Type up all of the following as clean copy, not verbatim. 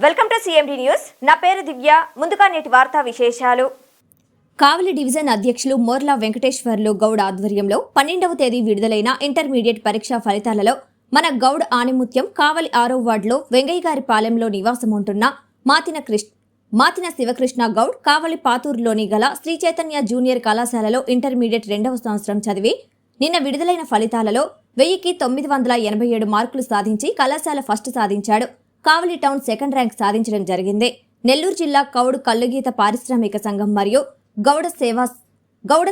Welcome to CMD news. నా పేరు దివ్య. ముందుగా నేటి వార్తా విశేషాలు. కావలి డివిజన్ అధ్యక్షులు మోర్లా వెంకటేశ్వర్లు గౌడ్ ఆధ్వర్యంలో 12వ తేదీ విడుదలైన ఇంటర్మీడియట్ పరీక్షా ఫలితాలలో మన గౌడ్ ఆణిముత్యం కావలి 6వ వార్డులో వెంగయ్య గారి పాలెంలో నివాసముంటున్న మాతిన శివకృష్ణ గౌడ్ కావలి పాతూరులోని గల శ్రీ చైతన్య జూనియర్ కళాశాలలో ఇంటర్మీడియట్ 2వ సంవత్సరం చదివి నిన్న విడుదలైన ఫలితాలలో 1000కి 987 మార్కులు సాధించి కళాశాల ఫస్ట్ సాధించాడు. కావలి టౌన్ సెకండ్ ర్యాంక్ సాధించడం జరిగింది. నెల్లూరు జిల్లా కౌడ్ కల్లుగీత పారిశ్రామిక సంఘం మరియు గౌడ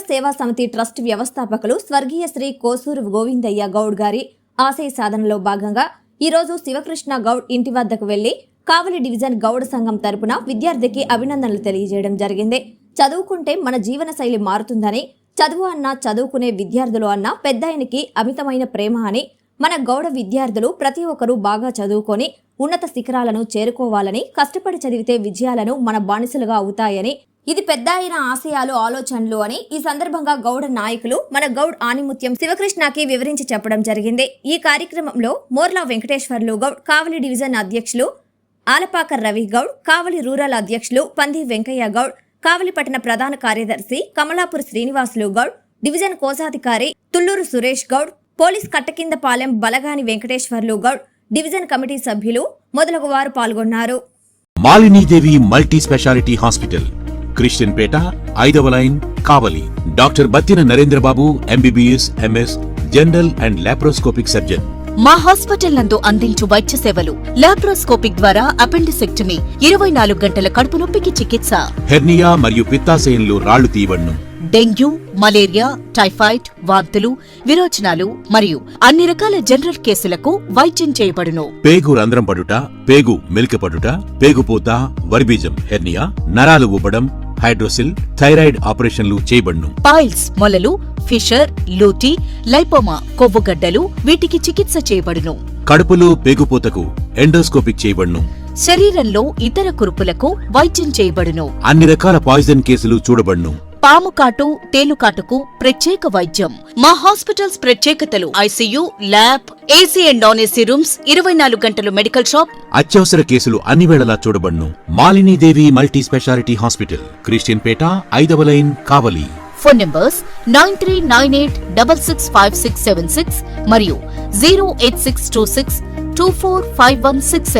సేవా సమితి ట్రస్ట్ వ్యవస్థాపకులు స్వర్గీయ శ్రీ కోసూరు గోవిందయ్య గౌడ్ గారి ఆశయ సాధనలో భాగంగా ఈరోజు శివకృష్ణ గౌడ్ ఇంటి వద్దకు వెళ్లి కావలి డివిజన్ గౌడ సంఘం తరపున విద్యార్థికి అభినందనలు తెలియజేయడం జరిగింది. చదువుకుంటే మన జీవన శైలి మారుతుందని, చదువు అన్నా చదువుకునే విద్యార్థులు అన్నా పెద్దాయనికి అమితమైన ప్రేమ అని, మన గౌడ విద్యార్థులు ప్రతి ఒక్కరూ బాగా చదువుకొని ఉన్నత శిఖరాలను చేరుకోవాలని, కష్టపడి చదివితే విజయాలను మన బానిసలుగా అవుతాయని, ఇది పెద్దాయన ఆశయాలు ఆలోచనలు అని ఈ సందర్భంగా గౌడ నాయకులు మన గౌడ్ ఆణిముత్యం శివకృష్ణకి వివరించి చెప్పడం జరిగింది. ఈ కార్యక్రమంలో మోర్లా వెంకటేశ్వర్లు గౌడ్ కావలి డివిజన్ అధ్యక్షులు ఆలపాక రవి గౌడ్, కావలి రూరల్ అధ్యక్షులు పంది వెంకయ్య గౌడ్, కావలి పట్టణ ప్రధాన కార్యదర్శి కమలాపూర్ శ్రీనివాసులు గౌడ్, డివిజన్ కోశాధికారి Tulluru Suresh Goud, police Kattakindapalem Balagani Venkateswarlu Goud, division committee సభ్యులు మొదలగు వారు పాల్గొన్నారు. Malinidevi multi speciality hospital, Christian Peta, 5వ line, Kavali. Doctor Battina Narendrababu, MBBS, MS, general and laparoscopic surgeon. మా హాస్పిటల్ నందు అందించు వైద్య సేవలు: లాప్రోస్కోపిక్ ద్వారా అపెండిసెక్టమీ, 24 గంటల కడుపు నొప్పికి చికిత్స, హెర్నియా మరియు పిత్తాశయంలో రాళ్లు తీయబడును, డెంగ్యూ, మలేరియా, టైఫాయిడ్, వాంతులు, విరోచనాలు మరియు అన్ని రకాల జనరల్ కేసులకు వైద్యం చేయబడును. పేగు రంధ్రం పడుట, పేగు మెలికపడుట, పేగుపూత, వర్బీజం, హెర్నియా, నరాలు ఉబ్బడం, హైడ్రోసిల్, థైరాయిడ్ ఆపరేషన్లు చేయబడును. పైల్స్, మొలలు, ఫిషర్, లూటీ, లైపోమా, కొవ్వుగడ్డలు వీటికి చికిత్స చేయబడును. కడుపులో పేగుపూతకు ఎండోస్కోపిక్ చేయబడును. శరీరంలో ఇతర కురుపులకు వైద్యం చేయబడును. అన్ని రకాల పాయిజన్ కేసులు చూడబడును. పాము కాటు, తేలుకాటుకు ప్రత్యేక వైద్యం. మా హాస్పిటల్స్ ప్రత్యేకతలు: ICU, lab, AC and non AC rooms, 24 గంటలు మెడికల్ షాప్. అత్యవసర కేసులు అన్ని వేళలా చూడబడును. Malinidevi multi speciality hospital, Christian Peta, 5వ లైన్, కావలి. ఫోన్ నంబర్స్ 9398665676 మరియు 08626245167.